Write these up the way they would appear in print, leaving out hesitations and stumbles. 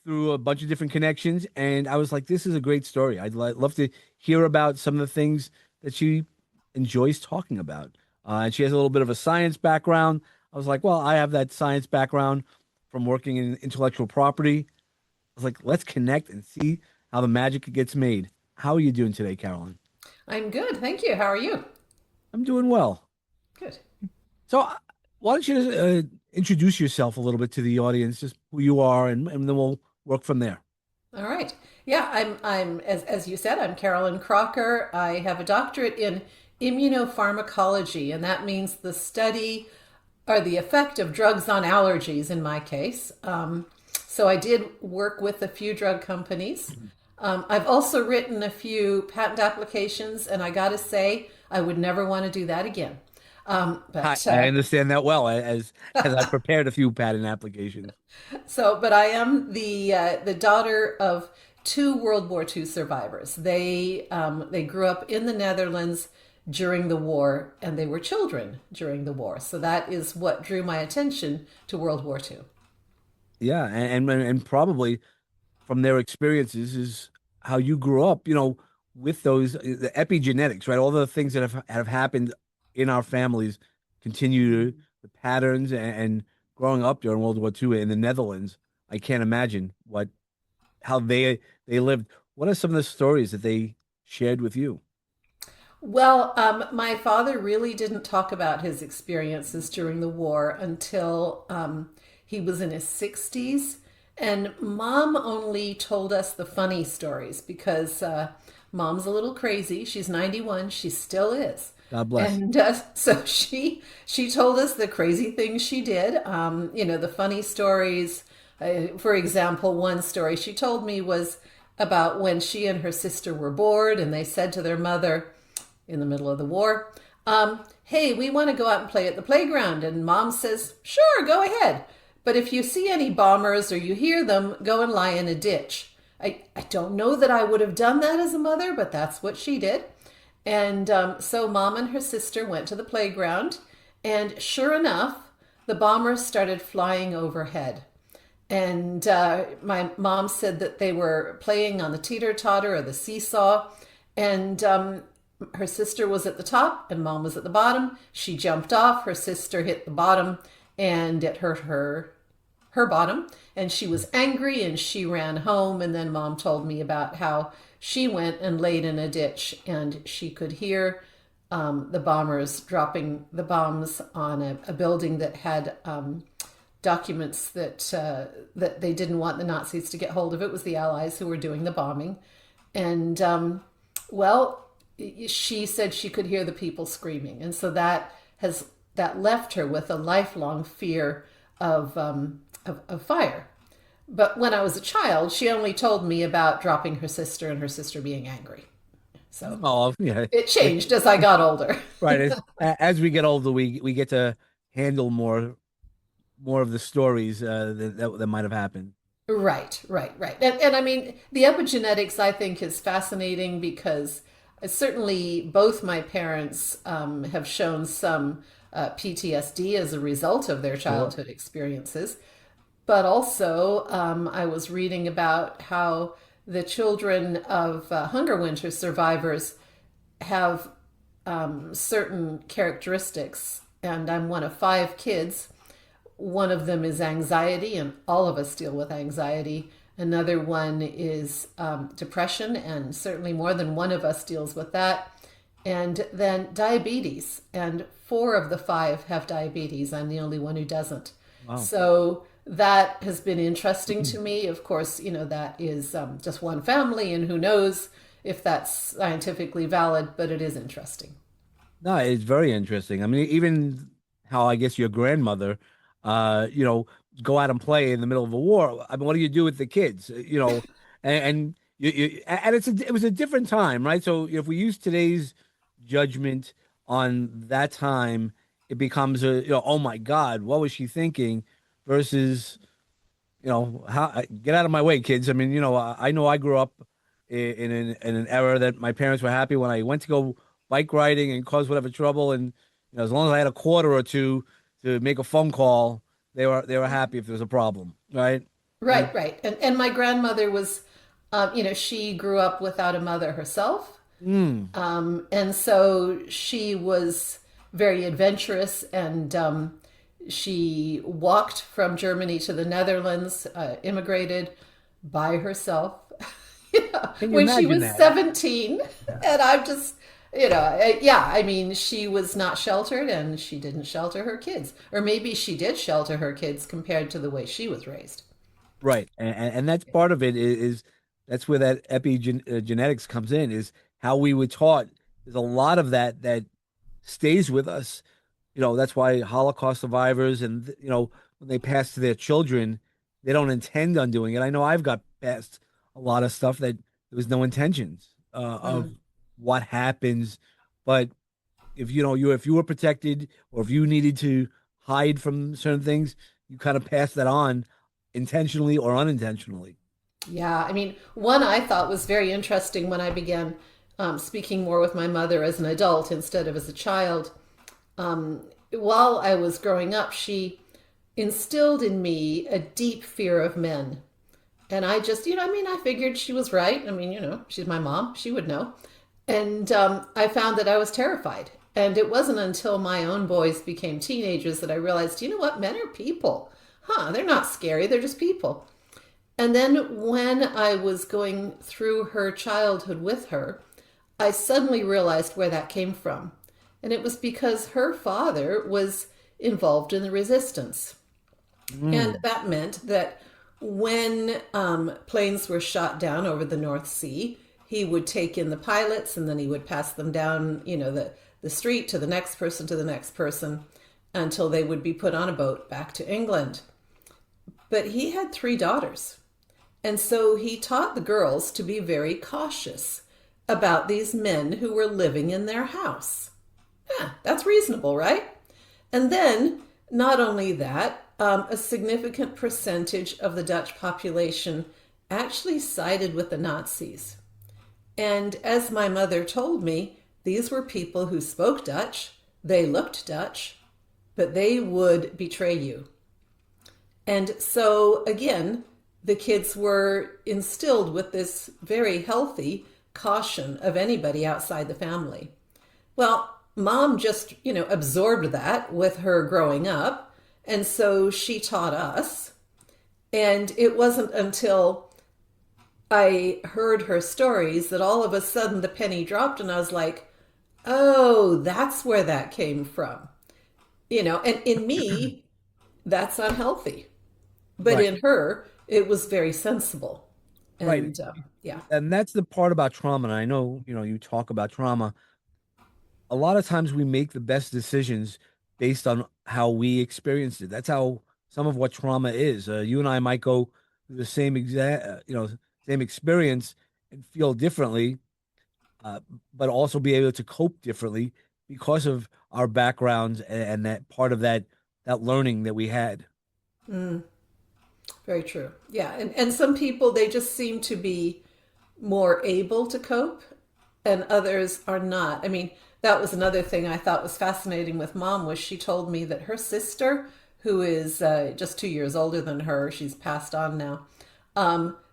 through a bunch of different connections, and I was like, this is a great story. I'd love to hear about some of the things that she enjoys talking about. And she has a little bit of a science background. I was like, well, I have that science background from working in intellectual property. I was like, let's connect and see how the magic gets made. How are you doing today, Carolyn? I'm good, thank you. How are you? I'm doing well. Good. So, why don't you introduce yourself a little bit to the audience, just who you are, and then we'll work from there. All right. Yeah, I'm as you said, I'm Carolyn Crocker. I have a doctorate in immunopharmacology, and that means the study or the effect of drugs on allergies in my case. So I did work with a few drug companies. I've also written a few patent applications, and I got to say, I would never want to do that again. But I understand that well, as I've prepared a few patent applications. but I am the daughter of two World War II survivors. They grew up in the Netherlands during the war, and they were children during the war. So that is what drew my attention to World War II. Yeah, and probably from their experiences is how you grew up, with those the epigenetics, right? All the things that have happened in our families continue the patterns and growing up during World War II in the Netherlands. I can't imagine what how they lived. What are some of the stories that they shared with you? Well, my father really didn't talk about his experiences during the war until he was in his 60s. And mom only told us the funny stories because mom's a little crazy. She's 91, she still is. God bless. And so she told us the crazy things she did, the funny stories. For example, one story she told me was about when she and her sister were bored and they said to their mother, in the middle of the war. Hey, we want to go out and play at the playground. And mom says, sure, go ahead. But if you see any bombers or you hear them, go and lie in a ditch. I don't know that I would have done that as a mother, but that's what she did. And so mom and her sister went to the playground. And sure enough, the bombers started flying overhead. And my mom said that they were playing on the teeter-totter or the seesaw. And her sister was at the top and mom was at the bottom. She jumped off. Her sister hit the bottom and it hurt her bottom. And she was angry and she ran home. And then mom told me about how she went and laid in a ditch and she could hear the bombers dropping the bombs on a building that had documents that they didn't want the Nazis to get hold of. It was the Allies who were doing the bombing. And well, she said she could hear the people screaming, and so that left her with a lifelong fear of fire. But when I was a child, she only told me about dropping her sister and her sister being angry. So Oh, yeah. it changed as I got older. Right. As we get older, we get to handle more of the stories that might have happened. Right. And I mean, the epigenetics I think is fascinating because certainly both my parents have shown some PTSD as a result of their Sure. childhood experiences. But also, I was reading about how the children of hunger winter survivors have certain characteristics. And I'm one of five kids. One of them is anxiety, and all of us deal with anxiety. Another one is depression, and certainly more than one of us deals with that. And then diabetes, and four of the five have diabetes. I'm the only one who doesn't. Wow. So that has been interesting to me. Of course, that is just one family, and who knows if that's scientifically valid, but it is interesting. No, it's very interesting. I mean, even how I guess your grandmother, uh, you know, go out and play in the middle of a war. I mean, what do you do with the kids? And and it was a different time, right? So if we use today's judgment on that time, it becomes oh my God, what was she thinking? Versus, how get out of my way, kids. I mean, I know I grew up in an era that my parents were happy when I went to go bike riding and cause whatever trouble, and as long as I had a quarter or two to make a phone call, they were happy if there was a problem, right? Right, right. And my grandmother was, she grew up without a mother herself. Mm. And so she was very adventurous, and she walked from Germany to the Netherlands, immigrated by herself Can you when she imagine was that? 17. Yeah. And I'm just, yeah, I mean, she was not sheltered and she didn't shelter her kids. Or maybe she did shelter her kids compared to the way she was raised. Right. And that's part of it is that's where that epigenetics comes in, is how we were taught. There's a lot of that that stays with us. That's why Holocaust survivors and, when they pass to their children, they don't intend on doing it. I know I've got past a lot of stuff that there was no intentions of Mm. what happens. But if you were protected, or if you needed to hide from certain things, you kind of pass that on intentionally or unintentionally. Yeah, I mean, one I thought was very interesting when I began speaking more with my mother as an adult instead of as a child. While I was growing up, she instilled in me a deep fear of men. And I just, I mean, I figured she was right. I mean, she's my mom, she would know. And I found that I was terrified. And it wasn't until my own boys became teenagers that I realized, you know what, men are people. Huh, they're not scary, they're just people. And then when I was going through her childhood with her, I suddenly realized where that came from. And it was because her father was involved in the resistance. And Mm. that meant that when planes were shot down over the North Sea, he would take in the pilots and then he would pass them down, the street to the next person to the next person until they would be put on a boat back to England. But he had three daughters. And so he taught the girls to be very cautious about these men who were living in their house. Yeah, that's reasonable, right? And then, not only that, a significant percentage of the Dutch population actually sided with the Nazis. And as my mother told me, these were people who spoke Dutch, they looked Dutch, but they would betray you. And so, again, the kids were instilled with this very healthy caution of anybody outside the family. Well, mom just, absorbed that with her growing up. And so she taught us. And it wasn't until I heard her stories that all of a sudden the penny dropped and I was like, oh, that's where that came from. And in me, that's unhealthy. But Right. in her, it was very sensible. Right. And yeah. And that's the part about trauma. And I know, you talk about trauma. A lot of times we make the best decisions based on how we experienced it. That's how some of what trauma is. You and I might go through the same experience and feel differently, uh, but also be able to cope differently because of our backgrounds and that part of that learning that we had. Mm, very true. Yeah. And some people, they just seem to be more able to cope and others are not. I mean, that was another thing I thought was fascinating with mom was she told me that her sister, who is just 2 years older than her, she's passed on now,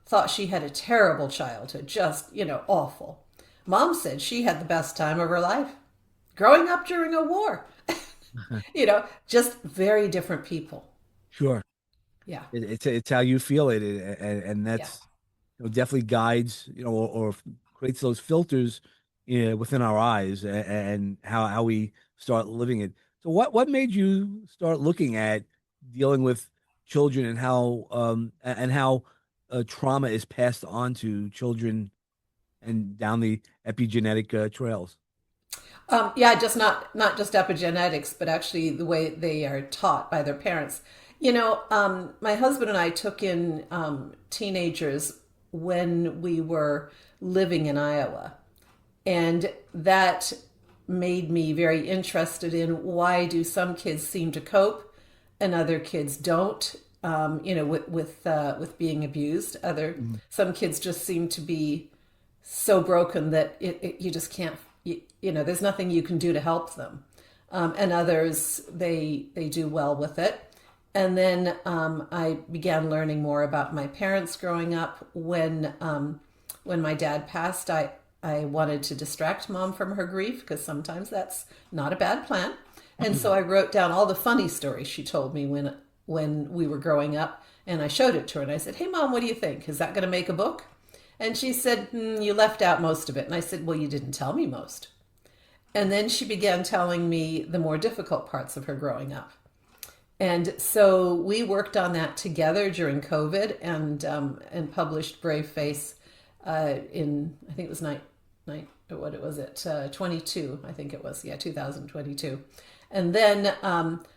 thought she had a terrible childhood, just, awful. Mom said she had the best time of her life growing up during a war. Just very different people. Sure. Yeah. It's how you feel it, and Yeah. that's definitely guides or creates those filters within our eyes, and how we start living it. So what made you start looking at dealing with children, and how trauma is passed on to children and down the epigenetic trails? Yeah, just not just epigenetics, but actually the way they are taught by their parents. My husband and I took in teenagers when we were living in Iowa, and that made me very interested in why do some kids seem to cope and other kids don't. With being abused, Mhm. some kids just seem to be so broken that you just can't there's nothing you can do to help them, and others they do well with it. And then I began learning more about my parents growing up. When my dad passed, I wanted to distract mom from her grief because sometimes that's not a bad plan. And so I wrote down all the funny stories she told me when we were growing up, and I showed it to her. And I said, "Hey, mom, what do you think? Is that going to make a book?" And she said, "You left out most of it." And I said, "Well, you didn't tell me most." And then she began telling me the more difficult parts of her growing up. And so we worked on that together during COVID, and published Brave Face in, I think it was what it was it 22, I think it was, yeah, 2022. And then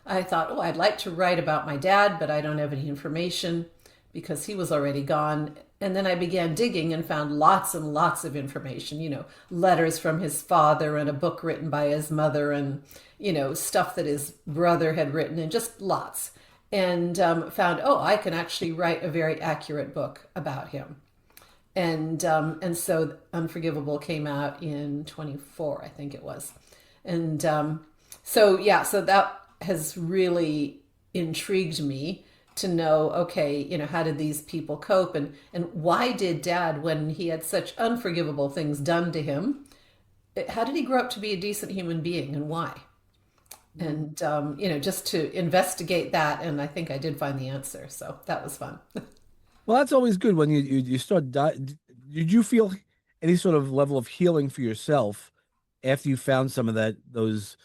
I thought, oh, I'd like to write about my dad, but I don't have any information because he was already gone. And then I began digging and found lots and lots of information, letters from his father and a book written by his mother, and, stuff that his brother had written, and just lots. And found, oh, I can actually write a very accurate book about him. And so Unforgivable came out in 24, I think it was. And so, yeah, so that has really intrigued me to know, okay, how did these people cope, and why did dad, when he had such unforgivable things done to him, how did he grow up to be a decent human being, and why? And just to investigate that, and I think I did find the answer, so that was fun. Well, that's always good when you start. Did you feel any sort of level of healing for yourself after you found some of those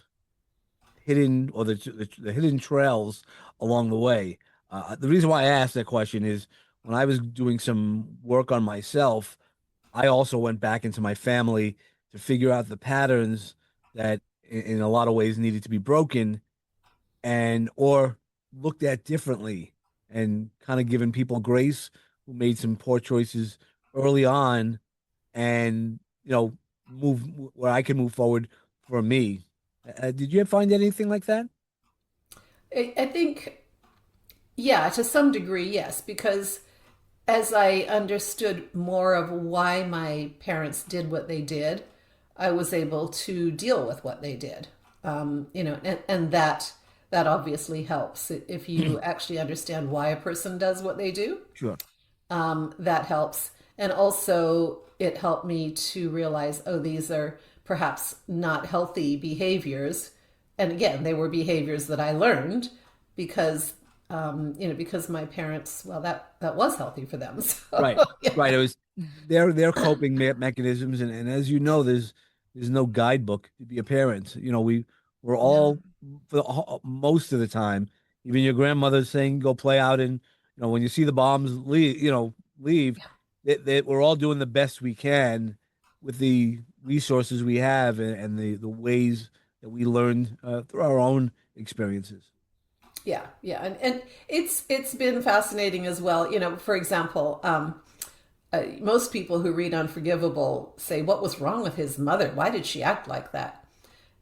hidden, or the hidden trails along the way? The reason why I asked that question is when I was doing some work on myself, I also went back into my family to figure out the patterns that in a lot of ways needed to be broken and or looked at differently, and kind of given people grace who made some poor choices early on, and move where I can move forward for me. Did you find anything like that? I think, yeah, to some degree, yes, because as I understood more of why my parents did what they did, I was able to deal with what they did. And that obviously helps if you actually understand why a person does what they do. Sure. That helps. And also, it helped me to realize, oh, these are perhaps not healthy behaviors. And again, they were behaviors that I learned because, because my parents, well, that was healthy for them. Right. So, Right. yeah, It was their coping mechanisms, and as you know, there's no guidebook to be a parent. We're no, all for most of the time. Even your grandmother saying go play out, and when you see the bombs leave, that we're all doing the best we can with the resources we have, and the ways that we learned through our own experiences. yeah, and it's been fascinating as well. For example, most people who read Unforgivable say, "What was wrong with his mother? Why did she act like that?"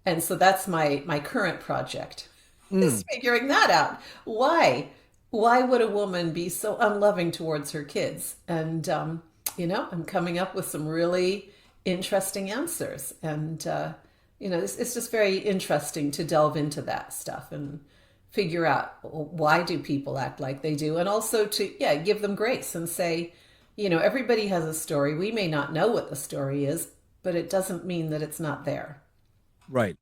And so that's my current project, is Mm, figuring that out. Why would a woman be so unloving towards her kids? And I'm coming up with some really interesting answers. And it's just very interesting to delve into that stuff and figure out, why do people act like they do, and also to, yeah, give them grace and say, everybody has a story. We may not know what the story is, but it doesn't mean that it's not there. right.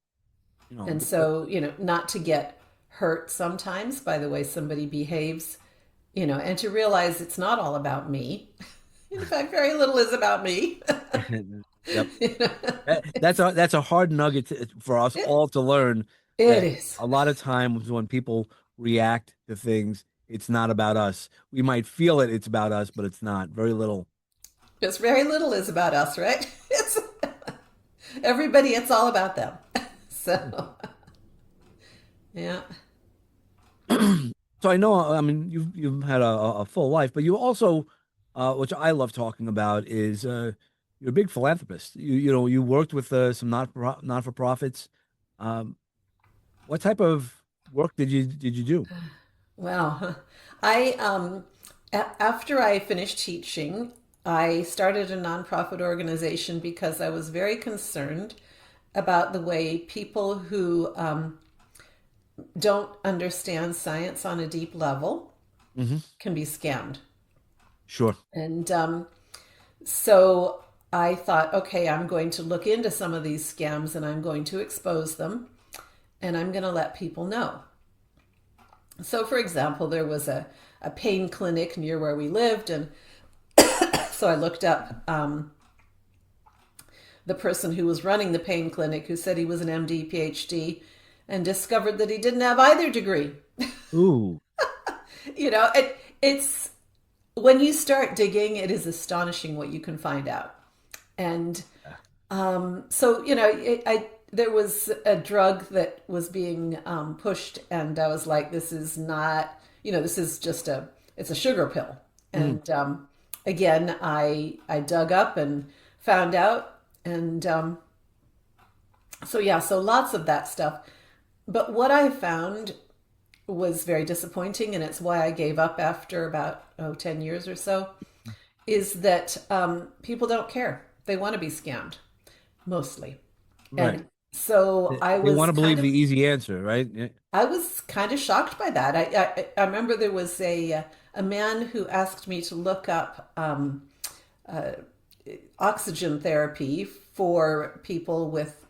And so, not to get hurt sometimes by the way somebody behaves, and to realize it's not all about me. In fact, very little is about me. Yep. You know, That's a hard nugget for us it, all to learn, it that is. a lot of times when people react to things, it's not about us. We might feel it's about us, but it's not. Very little. Just very little is about us, right? It's everybody, it's all about them. So, yeah. So I know, I mean, you've had a full life, but you also, which I love talking about, is you're a big philanthropist. You worked with some not for profits. Um, what type of work did you do? Well, I after I finished teaching, I started a nonprofit organization because I was very concerned about the way people who don't understand science on a deep level Hmm. can be scammed. Sure. And so I thought, okay, I'm going to look into some of these scams and I'm going to expose them and I'm going to let people know. So, for example, there was a pain clinic near where we lived, and so I looked up the person who was running the pain clinic, who said he was an MD, PhD, and discovered that he didn't have either degree. Ooh. It's when you start digging, it is astonishing what you can find out. And so, there was a drug that was being pushed, and I was like, this is not, this is just it's a sugar pill. Mm. And again, I dug up and found out, and so yeah, so lots of that stuff. But what I found was very disappointing, and it's why I gave up after about 10 years or so, is that people don't care. They want to be scammed, mostly. Right. And so They want to believe the easy answer, right? Yeah. I was kind of shocked by that. I remember there was a man who asked me to look up oxygen therapy for people with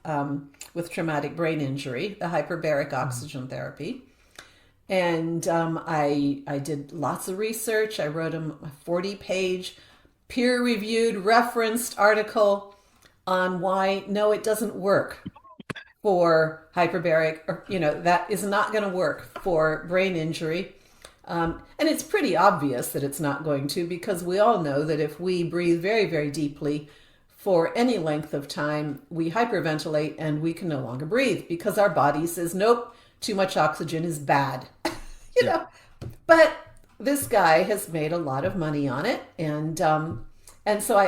traumatic brain injury, the hyperbaric Mhm. oxygen therapy. And I did lots of research. I wrote him a 40-page peer-reviewed referenced article on why no, it doesn't work for hyperbaric, or that is not going to work for brain injury. And it's pretty obvious that it's not going to, because we all know that if we breathe very, very deeply for any length of time, we hyperventilate and we can no longer breathe because our body says, nope, too much oxygen is bad. you Yeah. know, but this guy has made a lot of money on it, and so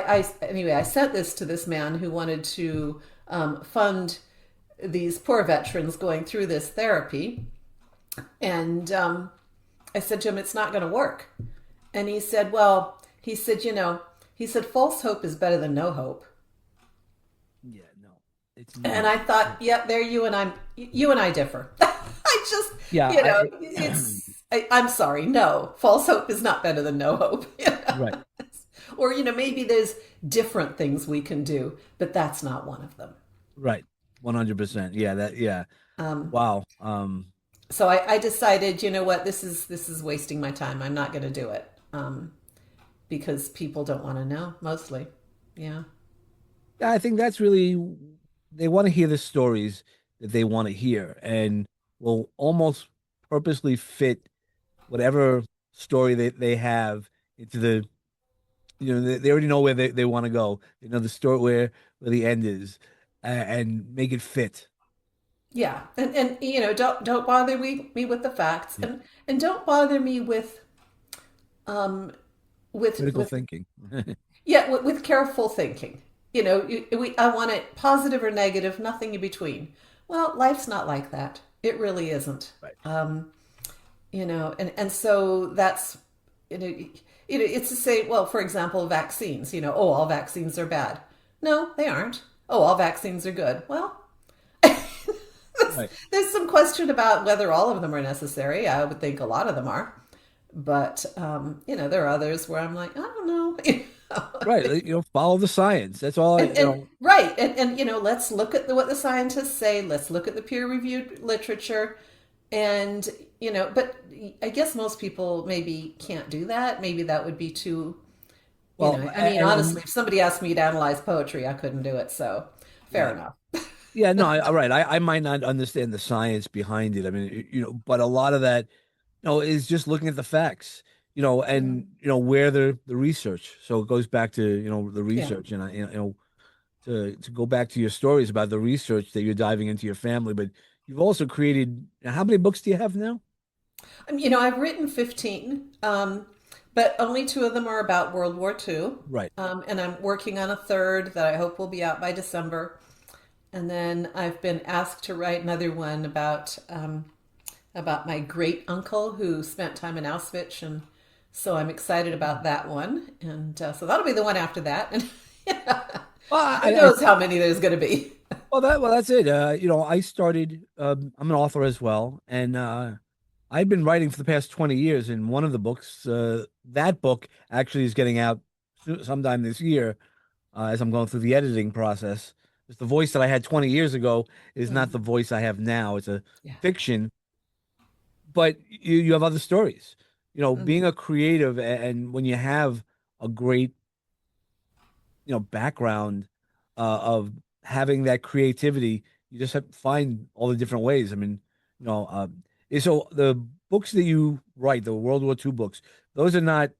anyway, I sent this to this man who wanted to fund these poor veterans going through this therapy, and I said to him, "It's not going to work," and he said, "Well," he said, he said, "false hope is better than no hope." Yeah. No, it's And not. I thought, yeah, there you and I differ. I just, Yeah. I'm sorry, no, false hope is not better than no hope. Right. Or, maybe there's different things we can do, but that's not one of them. Right. 100%. Yeah. Yeah. Um, Wow. so I decided, you know what, this is wasting my time. I'm not going to do it because people don't want to know, mostly. Yeah. Yeah, I think that's really, they want to hear the stories that they want to hear and will almost purposely fit whatever story they have into they already know where they want to go. They know the story where the end is, and make it fit. Yeah, and don't bother me with the facts, Yeah. and don't bother me um Critical with thinking. yeah, with careful thinking. I want it positive or negative, nothing in between. Well, life's not like that. It really isn't. Right. And so that's you know it's to say, well, for example, vaccines. Oh, all vaccines are bad. No, they aren't. Oh, all vaccines are good. Well, Right. there's some question about whether all of them are necessary. I would think a lot of them are, but there are others where I'm like, I don't know. Right. Follow the science. That's all. And right, and let's look at what the scientists say. Let's look at the peer-reviewed literature, and but I guess most people maybe can't do that. Maybe that would be too. Well, I mean, and honestly, if somebody asked me to analyze poetry, I couldn't do it. So fair yeah. enough. Yeah, no, all right. I might not understand the science behind it. I mean, but a lot of that, is just looking at the facts, and where the research. So it goes back to, the Yeah. research, and to go back to your stories about the research that you're diving into your family, but you've also created, how many books do you have now? I've written 15, but only two of them are about World War II. Right. And I'm working on a third that I hope will be out by December. And then I've been asked to write another one about my great uncle who spent time in Auschwitz, and so I'm excited about that one. And so that'll be the one after that. And Well, who knows how many there's going to be. Well, that's it. I started. I'm an author as well, and I've been writing for the past 20 years. And one of the books, that book actually is getting out sometime this year, as I'm going through the editing process. It's the voice that I had 20 years ago is not the Mhm. voice I have now. It's a Yeah. fiction, but you have other stories. Being Mhm. a creative, and when you have a great background of having that creativity, you just have to find all the different ways. I mean, so the books that you write, the World War II books, those are not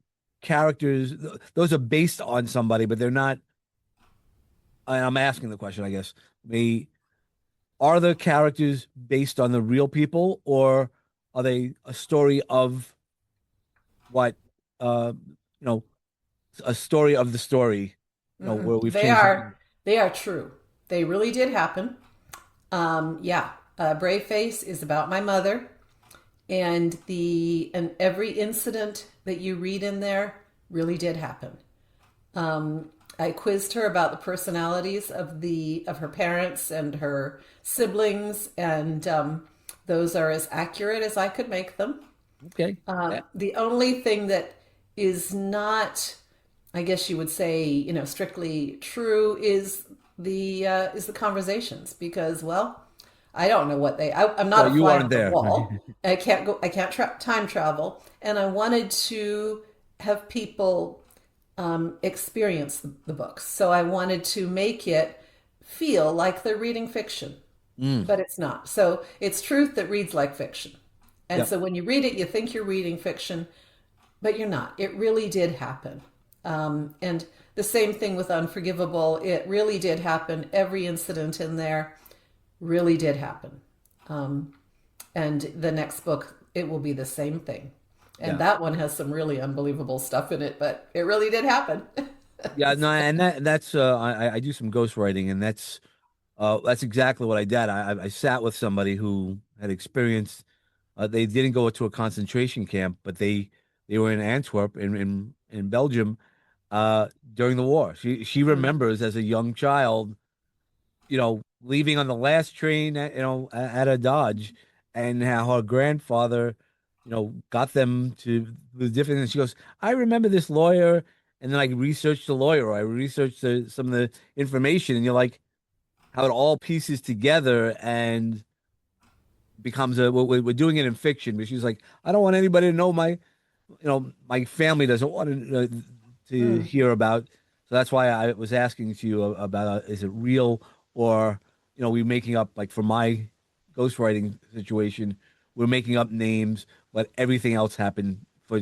characters. Those are based on somebody, but they're not. I'm asking the question, I guess. They Are the characters based on the real people, or are they a story of what, uh, you know, a story of the story, Mm-mm. where we've changed something? They are true. They really did happen. Yeah, Brave Face is about my mother, and every incident that you read in there really did happen. I quizzed her about the personalities of her parents and her siblings, and those are as accurate as I could make them. Okay. Yeah. The only thing that is not, I guess you would say, strictly true is the conversations because, well, I don't know what I'm not Well, a you fly weren't on the there. wall. I can't go. I can't time travel, and I wanted to have people experience the books. So I wanted to make it feel like they're reading fiction, Mm, but it's not. So it's truth that reads like fiction. And yep. so when you read it, you think you're reading fiction, but you're not. It really did happen. And the same thing with Unforgivable. It really did happen. Every incident in there really did happen. Um, and the next book, it will be the same thing. And Yeah. that one has some really unbelievable stuff in it, but it really did happen. Yeah. No, and that's I do some ghostwriting, and that's exactly what I did. I sat with somebody who had experienced. They didn't go to a concentration camp, but they were in Antwerp in Belgium during the war. She Mm, remembers as a young child, leaving on the last train at a Dodge, and how her grandfather, got them to the different. And she goes, I remember this lawyer, and then I researched the lawyer, or I researched some of the information, and you're like, how it all pieces together and becomes we're doing it in fiction. But she's like, I don't want anybody to know my family doesn't want to mm, hear about. So that's why I was asking to you about is it real, or we making up, like for my ghostwriting situation, we're making up names, but everything else happened for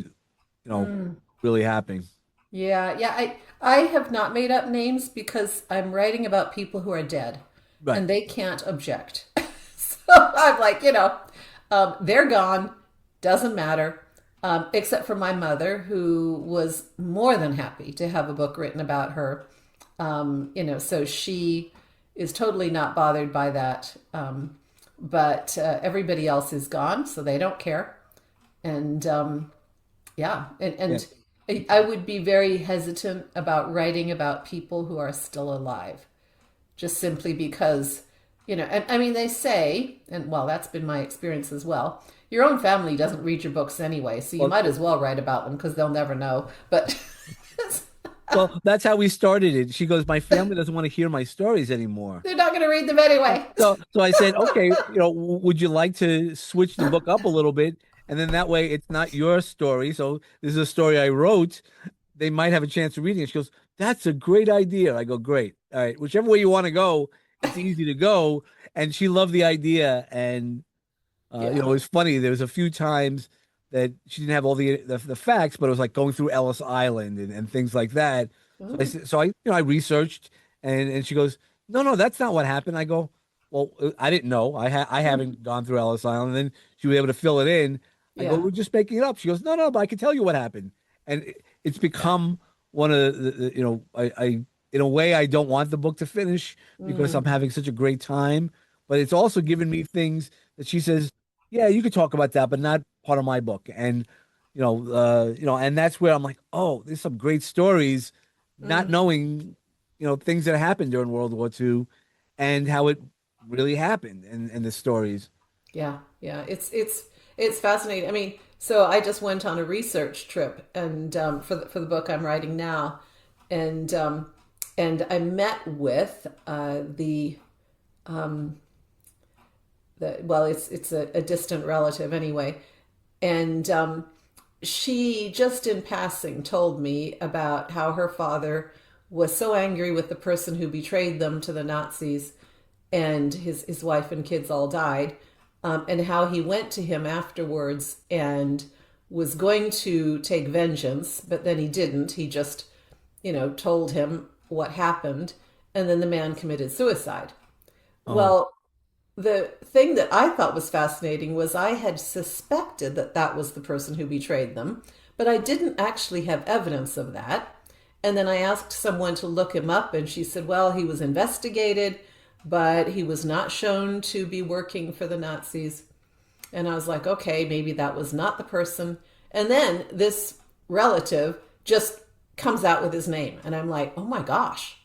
mm. really happening. Yeah, yeah. I have not made up names because I'm writing about people who are dead Right. and they can't object. So I'm like, they're gone, doesn't matter. Except for my mother, who was more than happy to have a book written about her. So she is totally not bothered by that. But everybody else is gone, so they don't care. And yeah, Yeah. and I would be very hesitant about writing about people who are still alive, just simply because, and I mean, they say, and well, that's been my experience as well. Your own family doesn't read your books anyway, so you Well, might as well write about them because they'll never know. But well, that's how we started it. She goes, my family doesn't want to hear my stories anymore. they're not going to read them anyway. So I said, okay, would you like to switch the book up a little bit? And then that way it's not your story. So this is a story I wrote. They might have a chance of reading it. She goes, that's a great idea. I go, great. All right. Whichever way you want to go, it's easy to go. And she loved the idea. And it Yeah. was funny. There was a few times that she didn't have all the facts, but it was like going through Ellis Island and things like that. So I Mm, said, I researched, and she goes, no, no, that's not what happened. I go, well, I didn't know. I mm, haven't gone through Ellis Island. And then she was able to fill it in. I go, yeah. we're just making it up. She goes, no, no, but I can tell you what happened. And it's Yeah. become one of I in a way I don't want the book to finish because I'm Mm, having such a great time, but it's also given me things that she says, yeah, you could talk about that, but not part of my book. And and that's where I'm like, oh, there's some great stories, not mm, knowing, things that happened during World War II. and how it really happened and the stories. Yeah, yeah, it's fascinating. I mean, so I just went on a research trip, and for the book I'm writing now, and I met with the well, it's a distant relative anyway, and she just in passing told me about how her father was so angry with the person who betrayed them to the Nazis, and his wife and kids all died, and how he went to him afterwards and was going to take vengeance, but then he didn't. He just, told him what happened, and then the man committed suicide. Oh, Well, the thing that I thought was fascinating was I had suspected that that was the person who betrayed them, but I didn't actually have evidence of that. And then I asked someone to look him up, and she said, well, he was investigated, but he was not shown to be working for the Nazis. And I was like, okay, maybe that was not the person. And then this relative just comes out with his name. And I'm like, oh my gosh.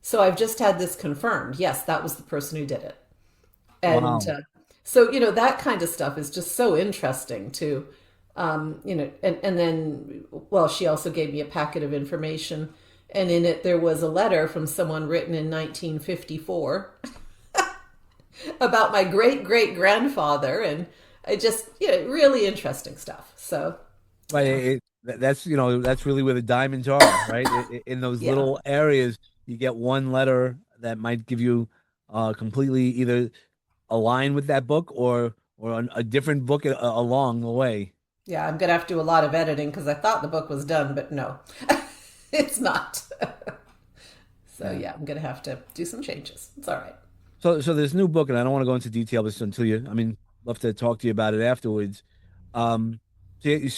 So I've just had this confirmed. Yes, that was the person who did it. And wow. so, that kind of stuff is just so interesting to, and then, well, she also gave me a packet of information. And in it, there was a letter from someone written in 1954 about my great great grandfather. And I just, really interesting stuff. So, Right. That's, that's really where the diamonds are, right? In those yeah. little areas, you get one letter that might give you completely either align with that book or a different book along the way. Yeah, I'm going to have to do a lot of editing because I thought the book was done, but no, it's not. So, Yeah. yeah, I'm going to have to do some changes. It's all right. So this new book, and I don't want to go into detail this until I mean, love to talk to you about it afterwards. So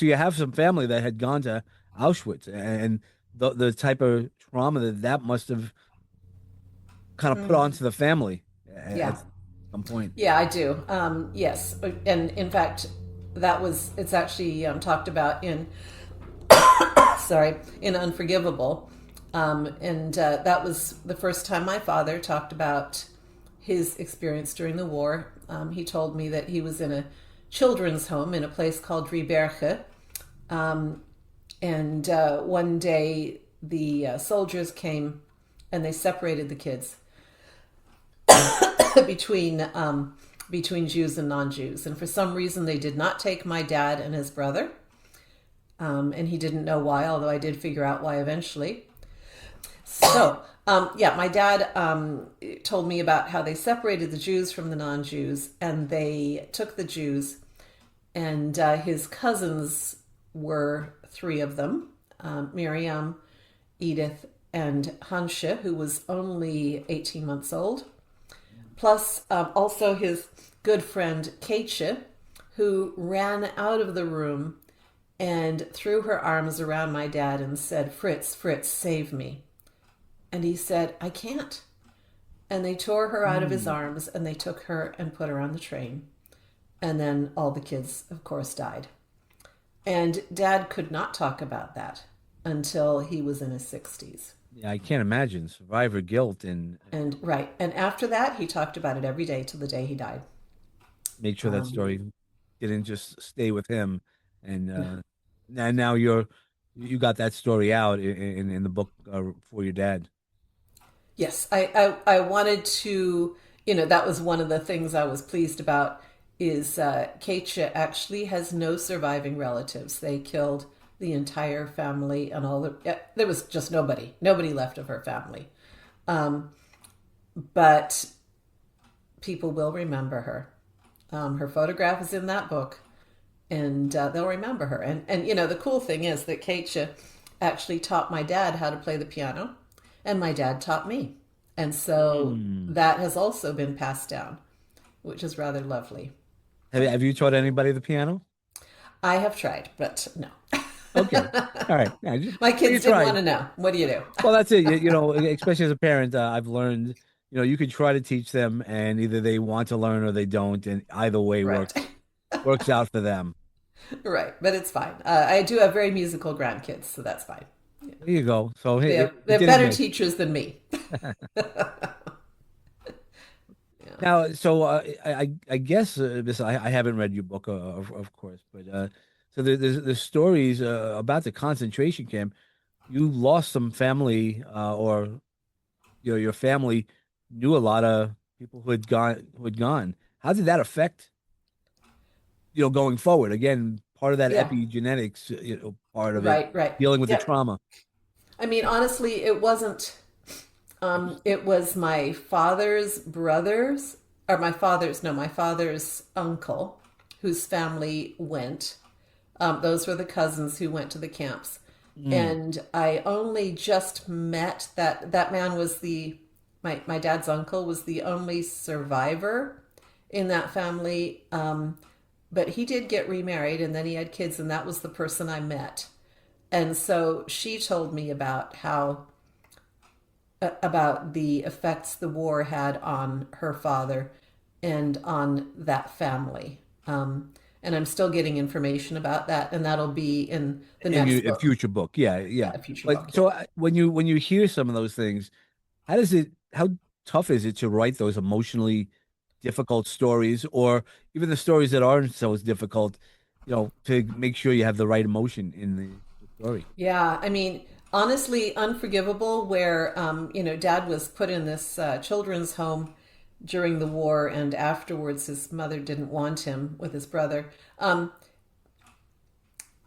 you have some family that had gone to Auschwitz, and the type of trauma that must have kind of put onto the family Yeah. at some point. Yeah, I do. Yes. And in fact, it's actually talked about in, sorry, in Unforgivable. And that was the first time my father talked about his experience during the war. He told me that he was in a children's home in a place called Driebergen. And one day the soldiers came and they separated the kids between Jews and non-Jews. And for some reason, they did not take my dad and his brother. And he didn't know why, although I did figure out why eventually. So, yeah, my dad told me about how they separated the Jews from the non-Jews, and they took the Jews, and his cousins were three of them, Miriam, Edith, and Hansha, who was only 18 months old, plus also his good friend Keitje, who ran out of the room and threw her arms around my dad and said, Fritz, Fritz, save me. And he said, I can't. And they tore her out of his Mm. arms and they took her and put her on the train. And then all the kids, of course, died. And dad could not talk about that until he was in his 60s. Yeah, I can't imagine survivor guilt and And right. And after that, he talked about it every day till the day he died. make sure that Um, story didn't just stay with him. And no. now you got that story out in the book for your dad. Yes, I wanted to, that was one of the things I was pleased about is Keitje actually has no surviving relatives. They killed the entire family and there was just nobody left of her family. Um, but people will remember her. Her photograph is in that book, and they'll remember her. And the cool thing is that Keitje actually taught my dad how to play the piano, and my dad taught me, and so Mm. that has also been passed down, which is rather lovely. Have you taught anybody the piano? I have tried, but no. Okay. All right. Yeah, My well, you kids didn't want tried. to know. What do you do? Well, that's it. Especially as a parent, I've learned, you could try to teach them and either they want to learn or they don't, and either way Right. works out for them. Right, but it's fine. I do have very musical grandkids, so that's fine. There you go. So hey, it They're didn't better miss. teachers than me. Now, so I guess this I haven't read your book, of course, but so the stories about the concentration camp. You lost some family, or your family knew a lot of people who had gone. How did that affect going forward? Again, part of that Yeah, epigenetics, part of it, right, right. dealing with the Yep. trauma. I mean, honestly, it wasn't. It was my father's brothers, or my father's, no, my father's uncle, whose family went. Those were the cousins who went to the camps. Mm. And I only just met that man was my dad's uncle was the only survivor in that family. But he did get remarried and then he had kids, and that was the person I met. And so she told me about the effects the war had on her father and on that family. And I'm still getting information about that, and that'll be in the next In book. future book, yeah, yeah. Yeah, a future book. But Yeah. so when you hear some of those things, how tough is it to write those emotionally difficult stories, or even the stories that aren't so difficult, to make sure you have the right emotion in the story? Yeah, I mean, honestly, Unforgivable, where Dad was put in this children's home during the war, and afterwards his mother didn't want him with his brother. I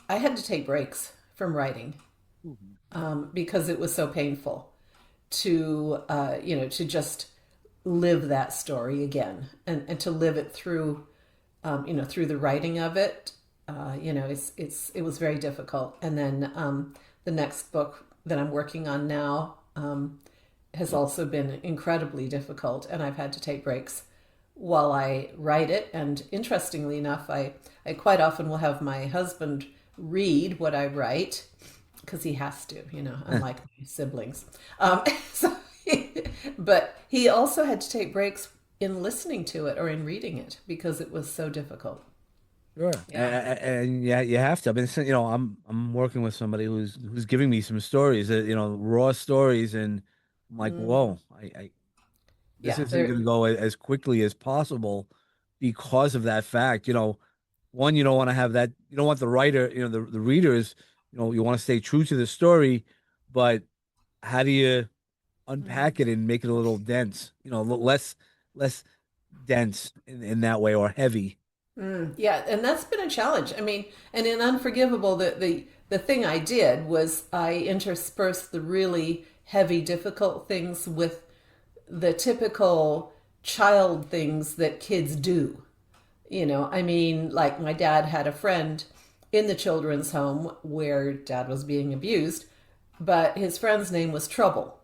had to take breaks from writing Mhm. because it was so painful to just live that story again, and to live it through through the writing of it. It was very difficult. And then the next book that I'm working on now has also been incredibly difficult, and I've had to take breaks while I write it. And interestingly enough, I quite often will have my husband read what I write because he has to, unlike my siblings. So, but he also had to take breaks in listening to it or in reading it because it was so difficult. Sure. Yeah. And yeah, you have to. I mean, I'm working with somebody who's giving me some stories that, raw stories, and I'm like, Mm, whoa, I this yeah. isn't There. going to go as quickly as possible because of that fact. One, you don't want to have that. You don't want the writer, the readers, you want to stay true to the story, but how do you Mm, unpack it and make it a little dense? A little less dense in that way, or heavy. yeah, and that's been a challenge. I mean, and in Unforgivable, the thing I did was I interspersed the really heavy, difficult things with the typical child things that kids do. I mean, like my dad had a friend in the children's home where dad was being abused, but his friend's name was Trouble.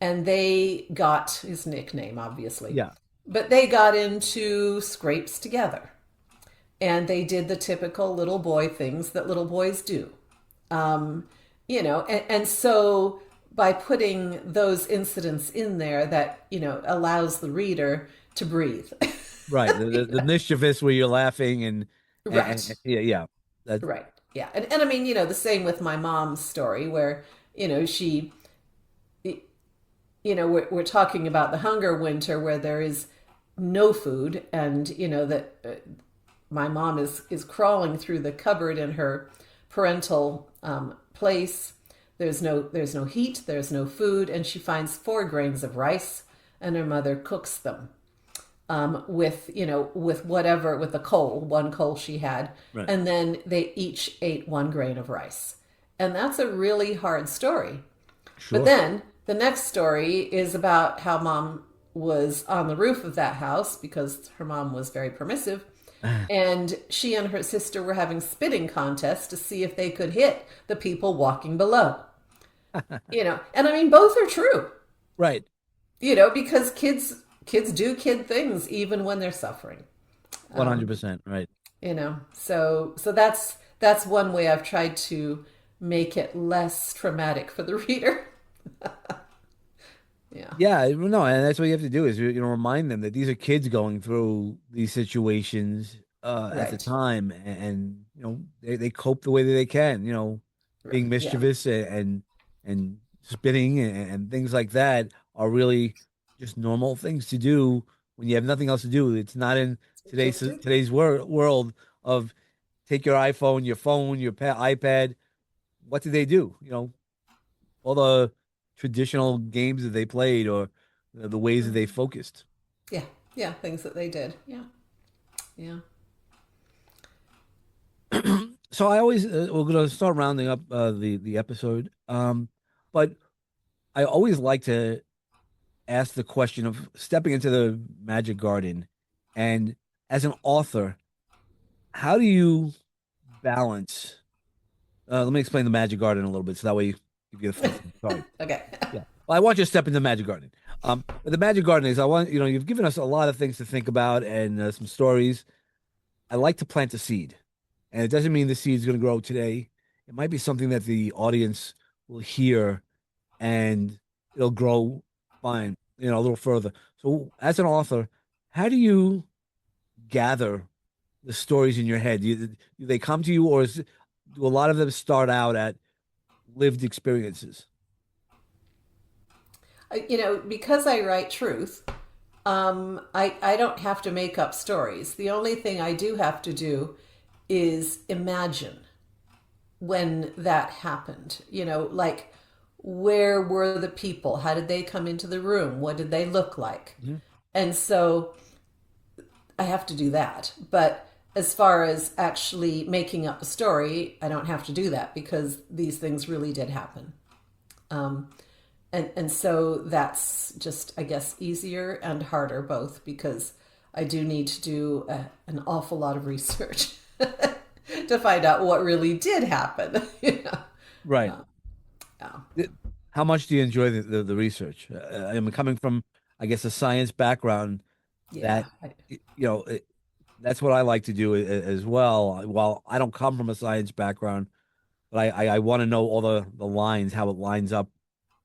And they got his nickname, obviously, Yeah. but they got into scrapes together. And they did the typical little boy things that little boys do. And so by putting those incidents in there, that allows the reader to breathe. Right. The mischievous where you're laughing, and Right. yeah, yeah. That Right. Yeah. And I mean, the same with my mom's story where, she, we're talking about the hunger winter where there is no food, and, that my mom is crawling through the cupboard in her parental place. There's no heat, there's no food, and she finds 4 grains of rice, and her mother cooks them with whatever, with the coal, one coal she had, right. and then they each ate 1 grain of rice, and that's a really hard story. But Sure. then the next story is about how mom was on the roof of that house because her mom was very permissive, and she and her sister were having spitting contests to see if they could hit the people walking below. And I mean, both are true. Right. Because kids do kid things even when they're suffering. 100%. Right. So that's one way I've tried to make it less traumatic for the reader. Yeah. Yeah, no, and that's what you have to do is remind them that these are kids going through these situations at the Right. time, and they cope the way that they can, being Right. Yeah. mischievous, and spitting, and things like that are really just normal things to do when you have nothing else to do. It's not in Interesting. today's world of take your iPhone, your phone, your iPad. What did they do? All the traditional games that they played or the ways that they focused. Yeah, yeah, things that they did. Yeah, yeah. So I always we're going to start rounding up the episode. But I always like to ask the question of stepping into the magic garden, and as an author, how do you balance? Let me explain the magic garden a little bit, so that way you get a feel for it. Sorry. Okay. Yeah. Well, I want you to step into the magic garden. But the magic garden is, I want, you've given us a lot of things to think about and some stories. I like to plant a seed, and it doesn't mean the seed is going to grow today. It might be something that the audience will hear and it'll grow fine, a little further. So, as an author, how do you gather the stories in your head? Do they come to you, or do a lot of them start out at lived experiences? Because I write truth, I don't have to make up stories. The only thing I do have to do is imagine when that happened. Like, where were the people? How did they come into the room? What did they look like? Mhm. And so I have to do that. But as far as actually making up a story, I don't have to do that because these things really did happen. Um, and so that's just, I guess, easier and harder both because I do need to do an awful lot of research to find out what really did happen. Right. Uh, yeah. Th- How much do you enjoy the research? I'm coming from, I guess, a science background Yeah. that, that's what I like to do as well. While I don't come from a science background, but I want to know all the lines, how it lines up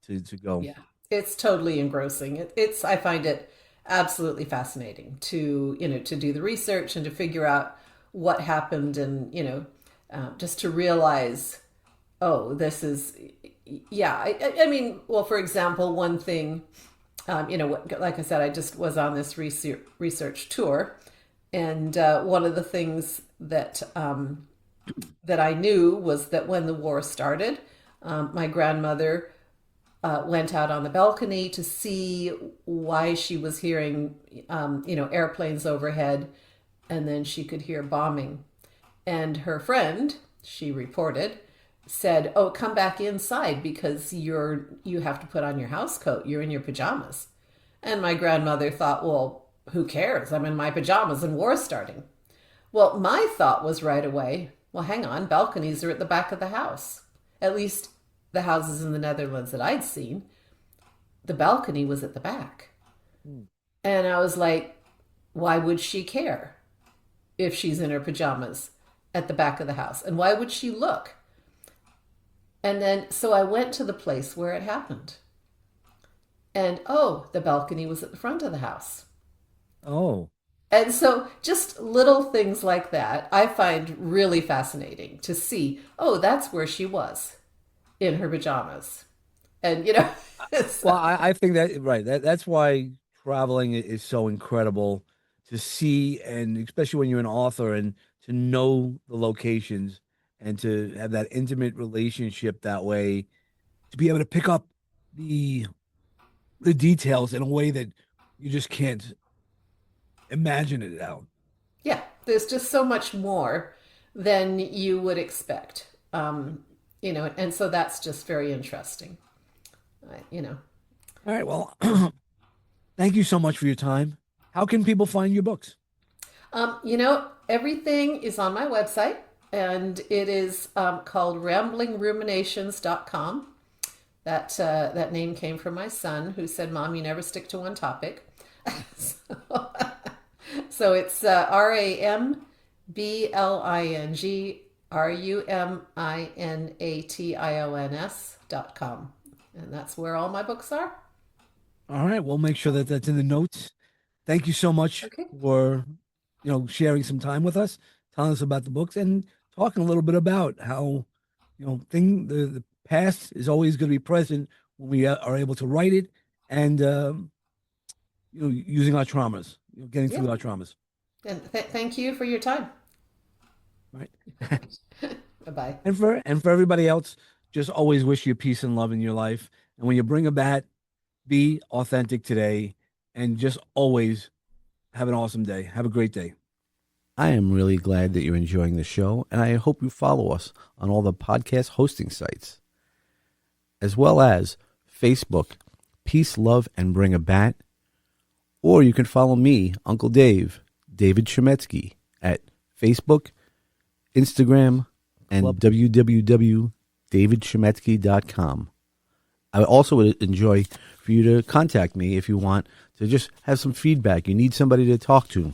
to go. Yeah, it's totally engrossing. I find it absolutely fascinating to do the research and to figure out what happened, and just to realize, oh, this is, yeah. I mean, well, for example, one thing, like I said, I just was on this research tour, and one of the things that I knew was that when the war started, my grandmother went out on the balcony to see why she was hearing, airplanes overhead, and then she could hear bombing. And her friend, she reported, said, "Oh, come back inside because you have to put on your house coat. You're in your pajamas." And my grandmother thought, "Well, who cares? I'm in my pajamas and war's starting." Well, my thought was right away, well, hang on, balconies are at the back of the house. At least the houses in the Netherlands that I'd seen, the balcony was at the back. Hmm. And I was like, why would she care if she's in her pajamas at the back of the house? And why would she look? And then, so I went to the place where it happened. And oh, the balcony was at the front of the house. Oh, And so, just little things like that, I find really fascinating to see. Oh, that's where she was in her pajamas. And, well, so, I think that right. That's why traveling is so incredible to see, and especially when you're an author and to know the locations and to have that intimate relationship that way, to be able to pick up the the details in a way that you just can't imagine it out. yeah, there's just so much more than you would expect. And so that's just very interesting. I, you know, All right, well, thank you so much for your time. How can people find your books? everything is on my website, and it is called ramblingruminations.com. That name came from my son, who said, "Mom, you never stick to one topic." so, so it's RAMBLINGRUMINATIONS.com, and that's where all my books are. All right, we'll make sure that that's in the notes. Thank you so much Okay. for, sharing some time with us, telling us about the books, and talking a little bit about how, the past is always going to be present when we are able to write it, and using our traumas, getting through Yep. our traumas. And thank you for your time. Right. Bye bye. And for everybody else, just always wish you peace and love in your life. And when you bring a bat, be authentic today, and just always have an awesome day. Have a great day. I am really glad that you're enjoying the show, and I hope you follow us on all the podcast hosting sites, as well as Facebook, Peace, Love, and Bring a Bat. Or you can follow me, Uncle Dave, David Chemetsky, at Facebook, Instagram, and www.davidchemetsky.com. I also would enjoy for you to contact me if you want to just have some feedback. You need somebody to talk to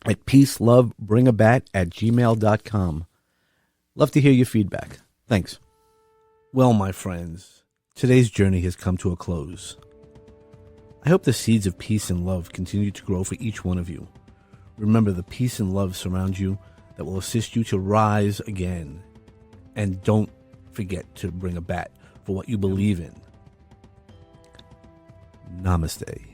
at peacelovebringabat@gmail.com. Love to hear your feedback. Thanks. Well, my friends, today's journey has come to a close. I hope the seeds of peace and love continue to grow for each one of you. Remember, the peace and love surround you that will assist you to rise again. And don't forget to bring a bat for what you believe in. Namaste.